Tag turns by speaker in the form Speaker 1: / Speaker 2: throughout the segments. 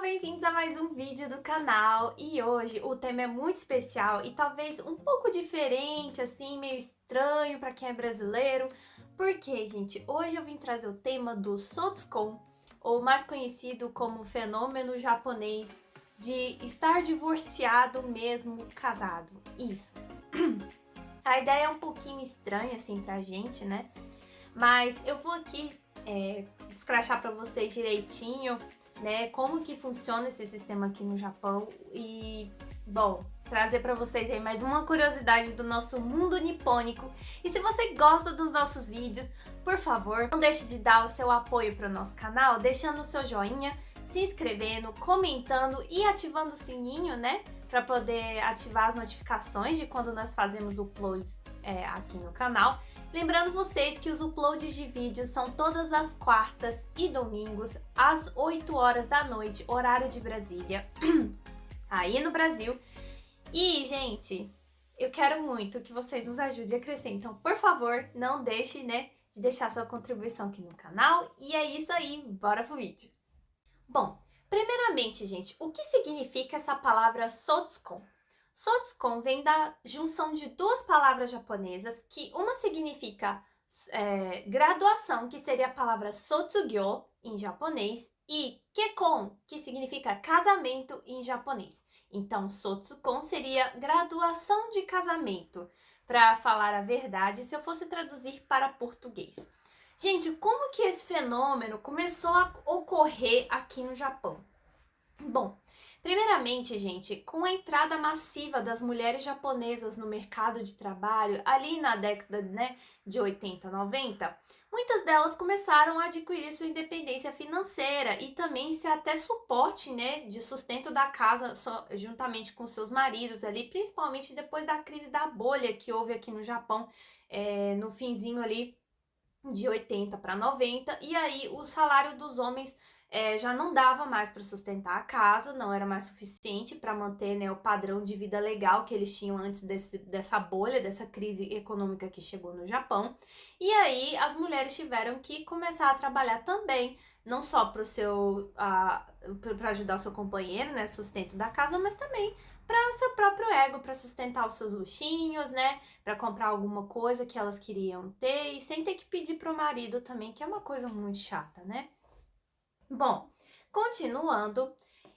Speaker 1: bem-vindos a mais um vídeo do canal. E hoje o tema é muito especial e talvez um pouco diferente, assim, meio estranho para quem é brasileiro. Porque, gente, hoje eu vim trazer o tema do Sotskon, ou mais conhecido como fenômeno japonês de estar divorciado mesmo casado. Isso. A ideia é um pouquinho estranha, assim, pra gente, né? Mas eu vou aqui escrachar para vocês direitinho, né, como que funciona esse sistema aqui no Japão e, bom, trazer para vocês aí mais uma curiosidade do nosso mundo nipônico. E se você gosta dos nossos vídeos, por favor, não deixe de dar o seu apoio para o nosso canal, deixando o seu joinha, se inscrevendo, comentando e ativando o sininho, né, para poder ativar as notificações de quando nós fazemos uploads aqui no canal. Lembrando vocês que os uploads de vídeos são todas as quartas e domingos, às 8 horas da noite, horário de Brasília, aí no Brasil. E, gente, eu quero muito que vocês nos ajudem a crescer, então, por favor, não deixe, né, de deixar sua contribuição aqui no canal. E é isso aí, bora pro vídeo. Bom, primeiramente, gente, o que significa essa palavra Sotskon? Sotskon vem da junção de duas palavras japonesas, que uma significa graduação, que seria a palavra Sotsugyo em japonês, e Kekon, que significa casamento em japonês. Então, Sotsukon seria graduação de casamento, para falar a verdade, se eu fosse traduzir para português. Gente, como que esse fenômeno começou a ocorrer aqui no Japão? Bom, primeiramente, gente, com a entrada massiva das mulheres japonesas no mercado de trabalho, ali na década, né, de 80, 90, muitas delas começaram a adquirir sua independência financeira e também ser até suporte, né, de sustento da casa juntamente com seus maridos ali, principalmente depois da crise da bolha que houve aqui no Japão, no finzinho ali de 80 para 90, e aí o salário dos homens já não dava mais para sustentar a casa, não era mais suficiente para manter, né, o padrão de vida legal que eles tinham antes dessa bolha, dessa crise econômica que chegou no Japão. E aí as mulheres tiveram que começar a trabalhar também, não só para ajudar o seu companheiro, né, sustento da casa, mas também para o seu próprio ego, para sustentar os seus luxinhos, né, para comprar alguma coisa que elas queriam ter e sem ter que pedir pro marido também, que é uma coisa muito chata, né? Bom, continuando,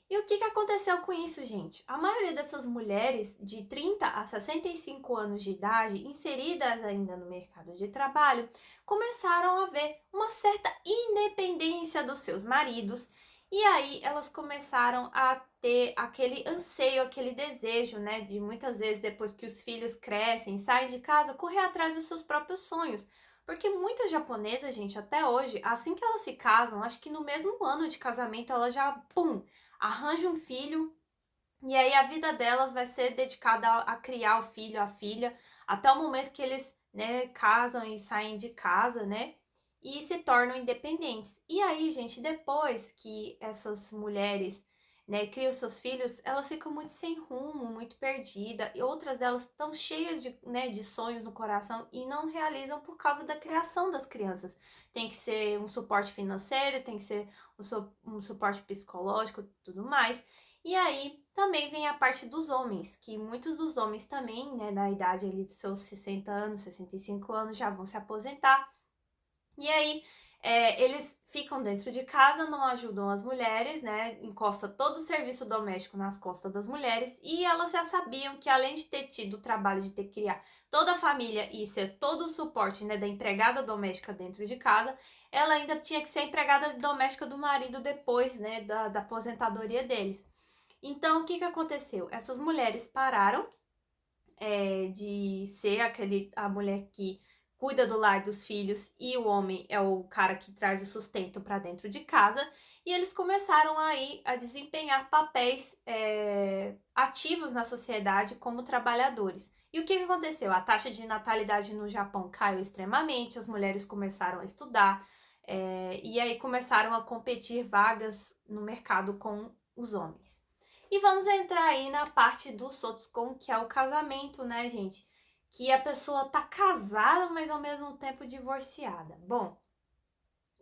Speaker 1: e o que aconteceu com isso, gente? A maioria dessas mulheres de 30 a 65 anos de idade, inseridas ainda no mercado de trabalho, começaram a ver uma certa independência dos seus maridos, e aí elas começaram a ter aquele anseio, aquele desejo, né, de muitas vezes depois que os filhos crescem, saem de casa, correr atrás dos seus próprios sonhos. Porque muitas japonesas, gente, até hoje, assim que elas se casam, acho que no mesmo ano de casamento, elas já, pum, arranjam um filho. E aí a vida delas vai ser dedicada a criar o filho, a filha, até o momento que eles, né, casam e saem de casa, né? E se tornam independentes. E aí, gente, depois que essas mulheres, né, criam seus filhos, elas ficam muito sem rumo, muito perdidas. E outras delas estão cheias de, né, de sonhos no coração e não realizam por causa da criação das crianças. Tem que ser um suporte financeiro, tem que ser um suporte psicológico, tudo mais. E aí também vem a parte dos homens, que muitos dos homens também, né, na idade ali dos seus 60 anos, 65 anos, já vão se aposentar. E aí eles ficam dentro de casa, não ajudam as mulheres, né? Encosta todo o serviço doméstico nas costas das mulheres, e elas já sabiam que além de ter tido o trabalho de ter que criar toda a família e ser todo o suporte, né, da empregada doméstica dentro de casa, ela ainda tinha que ser a empregada doméstica do marido depois, né, da aposentadoria deles. Então, o que aconteceu? Essas mulheres pararam de ser a mulher que cuida do lar dos filhos e o homem é o cara que traz o sustento para dentro de casa, e eles começaram aí a desempenhar papéis ativos na sociedade como trabalhadores. E o que aconteceu? A taxa de natalidade no Japão caiu extremamente, as mulheres começaram a estudar, e aí começaram a competir vagas no mercado com os homens. E vamos entrar aí na parte do Sotskon, que é o casamento, né, gente? Que a pessoa tá casada, mas ao mesmo tempo divorciada. Bom,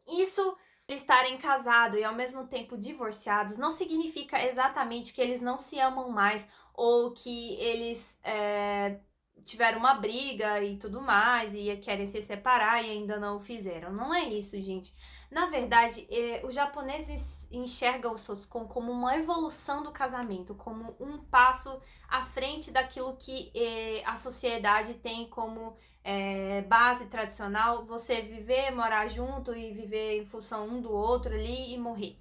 Speaker 1: isso estarem casados e ao mesmo tempo divorciados não significa exatamente que eles não se amam mais ou que eles tiveram uma briga e tudo mais e querem se separar e ainda não o fizeram. Não é isso, gente. Na verdade, os japoneses enxergam o Sotsuko como uma evolução do casamento, como um passo à frente daquilo que a sociedade tem como base tradicional, você viver, morar junto e viver em função um do outro ali e morrer.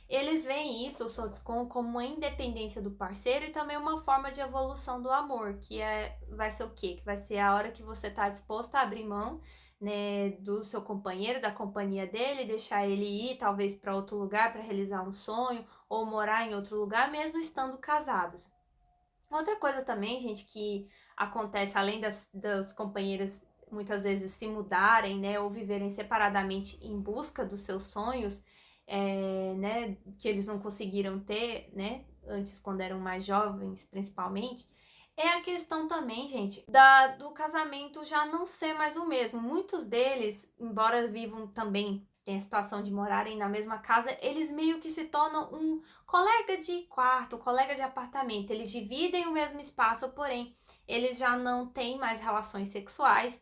Speaker 1: Eles veem isso, o Sotsuko, como uma independência do parceiro e também uma forma de evolução do amor, que vai ser o quê? Que vai ser a hora que você está disposto a abrir mão, né, do seu companheiro, da companhia dele, deixar ele ir talvez para outro lugar para realizar um sonho ou morar em outro lugar, mesmo estando casados. Outra coisa também, gente, que acontece além dos companheiros muitas vezes se mudarem, né, ou viverem separadamente em busca dos seus sonhos, né, que eles não conseguiram ter, né, antes quando eram mais jovens, principalmente, é a questão também, gente, do casamento já não ser mais o mesmo. Muitos deles, embora vivam também, tem a situação de morarem na mesma casa, eles meio que se tornam um colega de quarto, colega de apartamento. Eles dividem o mesmo espaço, porém, eles já não têm mais relações sexuais,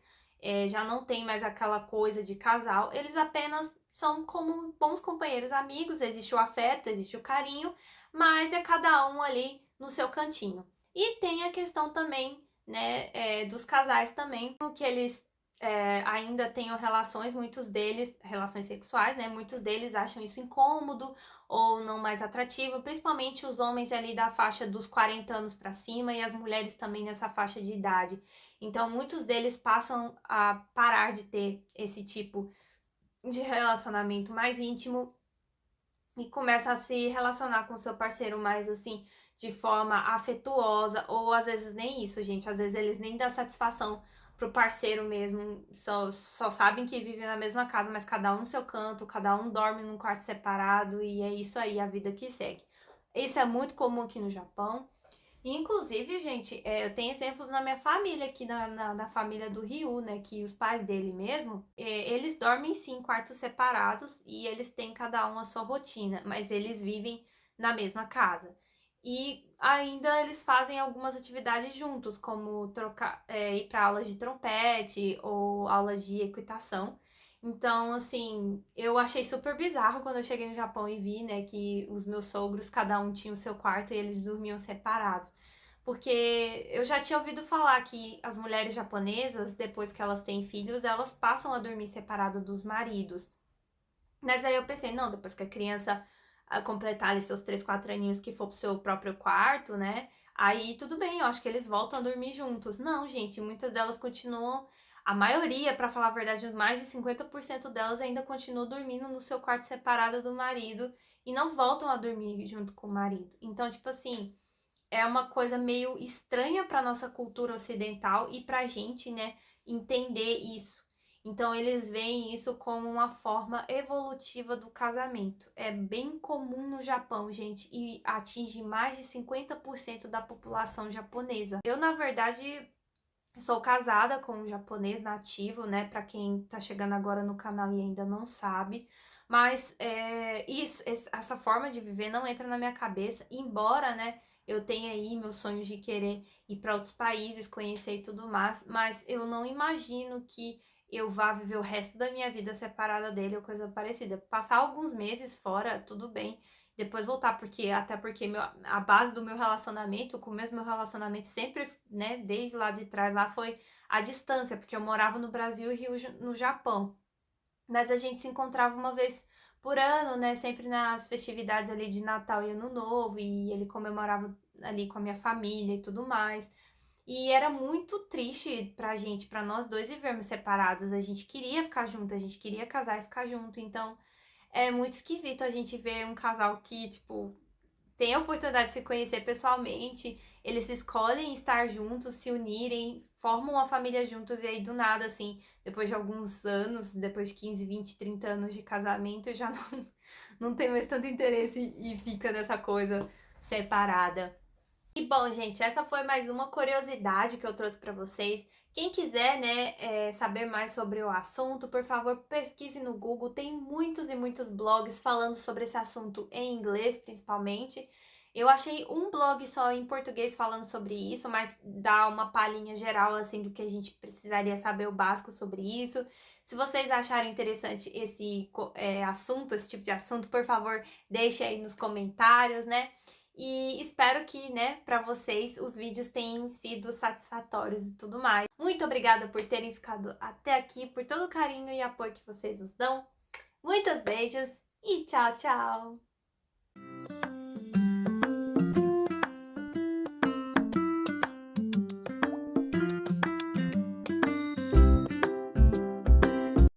Speaker 1: já não tem mais aquela coisa de casal. Eles apenas são como bons companheiros, amigos, existe o afeto, existe o carinho, mas é cada um ali no seu cantinho. E tem a questão também, né, dos casais também, porque eles ainda tenham relações, muitos deles, relações sexuais, né? Muitos deles acham isso incômodo ou não mais atrativo, principalmente os homens ali da faixa dos 40 anos para cima e as mulheres também nessa faixa de idade. Então, muitos deles passam a parar de ter esse tipo de relacionamento mais íntimo e começa a se relacionar com seu parceiro mais assim, de forma afetuosa, ou às vezes nem isso, gente. Às vezes eles nem dão satisfação pro parceiro mesmo, só sabem que vivem na mesma casa, mas cada um no seu canto, cada um dorme num quarto separado, e é isso aí, a vida que segue. Isso é muito comum aqui no Japão. Inclusive, gente, eu tenho exemplos na minha família, aqui na família do Ryu, né? Que os pais dele mesmo, eles dormem sim em quartos separados e eles têm cada um a sua rotina, mas eles vivem na mesma casa. E ainda eles fazem algumas atividades juntos, como ir para aulas de trompete ou aulas de equitação. Então, assim, eu achei super bizarro quando eu cheguei no Japão e vi, né, que os meus sogros, cada um tinha o seu quarto e eles dormiam separados. Porque eu já tinha ouvido falar que as mulheres japonesas, depois que elas têm filhos, elas passam a dormir separado dos maridos. Mas aí eu pensei, não, depois que a criança completar ali seus 3, 4 aninhos que for pro seu próprio quarto, né? Aí tudo bem, eu acho que eles voltam a dormir juntos. Não, gente, muitas delas continuam. A maioria, pra falar a verdade, mais de 50% delas ainda continuam dormindo no seu quarto separado do marido e não voltam a dormir junto com o marido. Então, tipo assim, é uma coisa meio estranha para nossa cultura ocidental e pra gente, né, entender isso. Então eles veem isso como uma forma evolutiva do casamento. É bem comum no Japão, gente, e atinge mais de 50% da população japonesa. Eu, na verdade, sou casada com um japonês nativo, né, para quem tá chegando agora no canal e ainda não sabe. Mas essa forma de viver não entra na minha cabeça, embora, né, eu tenha aí meus sonhos de querer ir para outros países, conhecer e tudo mais, mas eu não imagino que eu vá viver o resto da minha vida separada dele ou coisa parecida. Passar alguns meses fora, tudo bem, depois voltar, até porque a base do meu relacionamento, o começo do meu relacionamento sempre, né, desde lá de trás, lá foi a distância, porque eu morava no Brasil e Rio no Japão. Mas a gente se encontrava uma vez por ano, né, sempre nas festividades ali de Natal e Ano Novo, e ele comemorava ali com a minha família e tudo mais. E era muito triste pra gente, pra nós dois vivermos separados. A gente queria ficar junto, a gente queria casar e ficar junto, então é muito esquisito a gente ver um casal que, tipo, tem a oportunidade de se conhecer pessoalmente, eles escolhem estar juntos, se unirem, formam uma família juntos, e aí do nada, assim, depois de alguns anos, depois de 15, 20, 30 anos de casamento, já não tem mais tanto interesse e fica dessa coisa separada. E bom, gente, essa foi mais uma curiosidade que eu trouxe para vocês. Quem quiser, né, saber mais sobre o assunto, por favor, pesquise no Google. Tem muitos e muitos blogs falando sobre esse assunto em inglês, principalmente. Eu achei um blog só em português falando sobre isso, mas dá uma palhinha geral, assim, do que a gente precisaria saber o básico sobre isso. Se vocês acharem interessante esse assunto, esse tipo de assunto, por favor, deixe aí nos comentários, né? E espero que, né, para vocês os vídeos tenham sido satisfatórios e tudo mais. Muito obrigada por terem ficado até aqui, por todo o carinho e apoio que vocês nos dão. Muitos beijos e tchau, tchau!